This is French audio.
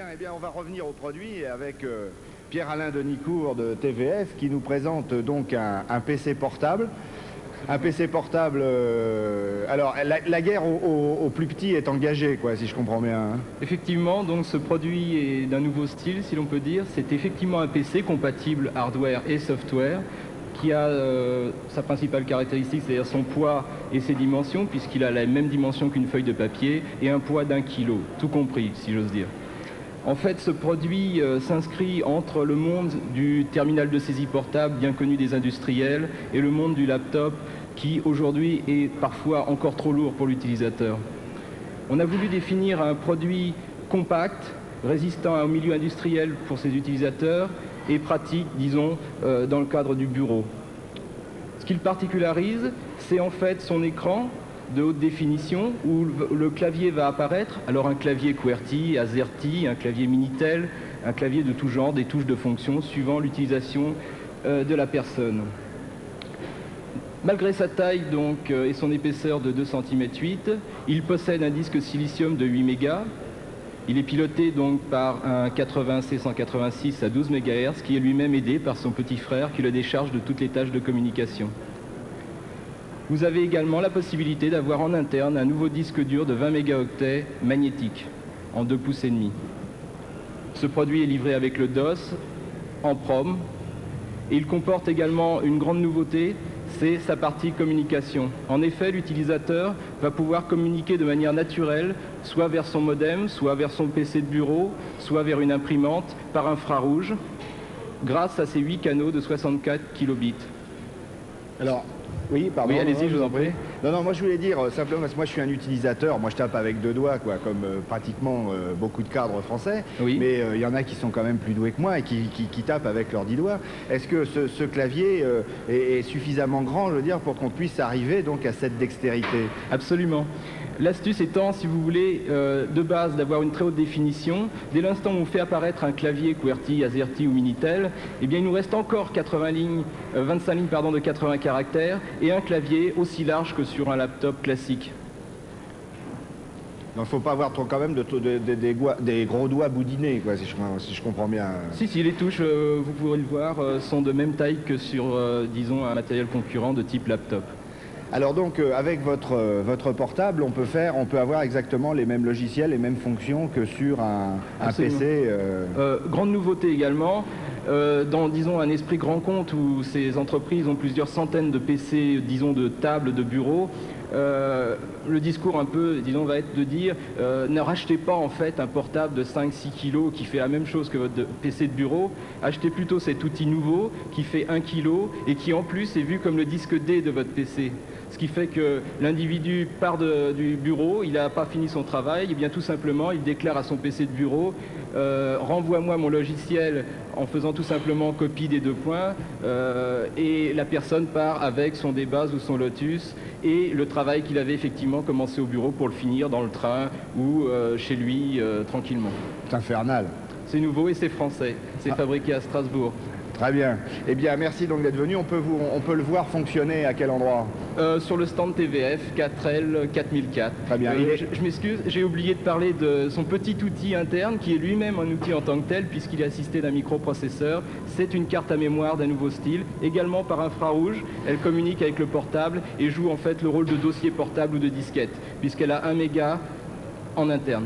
Bien, eh bien, on va revenir au produit avec Pierre-Alain Denicourt de TVF qui nous présente donc un PC portable. Un PC portable... alors, la guerre aux plus petits est engagée, quoi, si je comprends bien. Hein. Effectivement, donc ce produit est d'un nouveau style, si l'on peut dire. C'est effectivement un PC compatible hardware et software qui a sa principale caractéristique, c'est-à-dire son poids et ses dimensions, puisqu'il a la même dimension qu'une feuille de papier et un poids d'1 kg, tout compris, si j'ose dire. En fait, ce produit s'inscrit entre le monde du terminal de saisie portable, bien connu des industriels, et le monde du laptop, qui aujourd'hui est parfois encore trop lourd pour l'utilisateur. On a voulu définir un produit compact, résistant au milieu industriel pour ses utilisateurs, et pratique, disons, dans le cadre du bureau. Ce qui le particularise, c'est en fait son écran de haute définition où le clavier va apparaître, alors un clavier QWERTY, AZERTY, un clavier Minitel, un clavier de tout genre, des touches de fonction suivant l'utilisation de la personne. Malgré sa taille donc, et son épaisseur de 2,8 cm, il possède un disque silicium de 8 mégas. Il est piloté donc par un 80C186 à 12 MHz qui est lui-même aidé par son petit frère qui le décharge de toutes les tâches de communication. Vous avez également la possibilité d'avoir en interne un nouveau disque dur de 20 mégaoctets magnétique en 2,5 pouces. Ce produit est livré avec le DOS en PROM et il comporte également une grande nouveauté, c'est sa partie communication. En effet, l'utilisateur va pouvoir communiquer de manière naturelle, soit vers son modem, soit vers son PC de bureau, soit vers une imprimante par infrarouge, grâce à ces 8 canaux de 64 kilobits. Alors, oui, pardon. Oui, allez-y, je vous en prie. Non, non, moi je voulais dire simplement, parce que moi je suis un utilisateur, moi je tape avec 2 doigts, quoi, comme pratiquement beaucoup de cadres français, oui. Mais il y en a qui sont quand même plus doués que moi et qui tapent avec leurs 10 doigts. Est-ce que ce clavier est suffisamment grand, je veux dire, pour qu'on puisse arriver donc à cette dextérité? Absolument. L'astuce étant, si vous voulez, de base d'avoir une très haute définition. Dès l'instant où on fait apparaître un clavier QWERTY, AZERTY ou Minitel, eh bien il nous reste encore 25 lignes de 80 caractères et un clavier aussi large que sur un laptop classique. Donc il ne faut pas avoir trop quand même des gros doigts boudinés, quoi, si je comprends bien. Si, les touches, vous pourrez le voir, sont de même taille que sur, disons, un matériel concurrent de type laptop. Alors donc, avec votre portable, on peut avoir exactement les mêmes logiciels, les mêmes fonctions que sur un PC. Grande nouveauté également, dans, disons, un esprit grand compte où ces entreprises ont plusieurs centaines de PC, disons, de tables, de bureaux, le discours un peu, disons, va être de dire ne rachetez pas en fait un portable de 5-6 kg qui fait la même chose que votre PC de bureau, achetez plutôt cet outil nouveau qui fait 1 kg et qui en plus est vu comme le disque D de votre PC. Ce qui fait que l'individu part du bureau, il n'a pas fini son travail, et bien tout simplement il déclare à son PC de bureau renvoie-moi mon logiciel en faisant tout simplement copie des 2 points et la personne part avec son D-Base ou son Lotus et le travail qu'il avait effectivement commencé au bureau pour le finir dans le train ou chez lui tranquillement. C'est infernal. C'est nouveau et c'est français, c'est fabriqué à Strasbourg. Très bien. Eh bien, merci donc d'être venu. On peut le voir fonctionner à quel endroit? Sur le stand TVF 4L 4004. Très bien. Je m'excuse, j'ai oublié de parler de son petit outil interne qui est lui-même un outil en tant que tel puisqu'il est assisté d'un microprocesseur. C'est une carte à mémoire d'un nouveau style, également par infrarouge. Elle communique avec le portable et joue en fait le rôle de dossier portable ou de disquette puisqu'elle a 1 méga en interne.